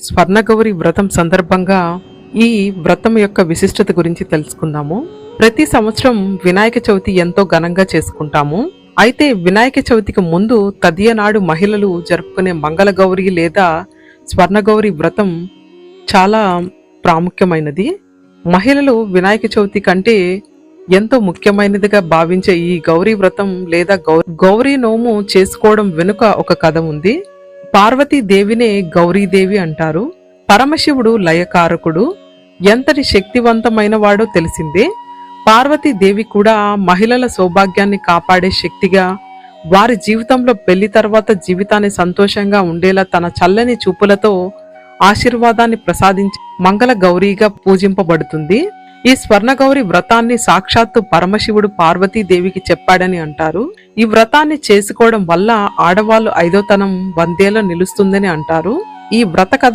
స్వర్ణగౌరి వ్రతం సందర్భంగా ఈ వ్రతం యొక్క విశిష్టత గురించి తెలుసుకుందాము. ప్రతి సంవత్సరం వినాయక చవితి ఎంతో ఘనంగా చేసుకుంటాము. అయితే వినాయక చవితికి ముందు తదియ నాడు మహిళలు జరుపుకునే మంగళగౌరి లేదా స్వర్ణగౌరి వ్రతం చాలా ప్రాముఖ్యమైనది. మహిళలు వినాయక చవితి కంటే ఎంతో ముఖ్యమైనదిగా భావించే ఈ గౌరీ వ్రతం లేదా గౌరీ నోము చేసుకోవడం వెనుక ఒక కథ ఉంది. పార్వతీదేవినే గౌరీదేవి అంటారు. పరమశివుడు లయకారకుడు, ఎంతటి శక్తివంతమైన వాడో తెలిసిందే. పార్వతీదేవి కూడా మహిళల సౌభాగ్యాన్ని కాపాడే శక్తిగా, వారి జీవితంలో పెళ్లి తర్వాత జీవితాన్ని సంతోషంగా ఉండేలా తన చల్లని చూపులతో ఆశీర్వాదాన్ని ప్రసాదించి మంగళ గౌరీగా పూజింపబడుతుంది. ఈ స్వర్ణగౌరి వ్రతాన్ని సాక్షాత్తు పరమశివుడు పార్వతీదేవికి చెప్పాడని అంటారు. ఈ వ్రతాన్ని చేసుకోవడం వల్ల ఆడవాళ్ళు ఐదోతనం 100 ఏళ్లు నిలుస్తుందని అంటారు. ఈ వ్రత కథ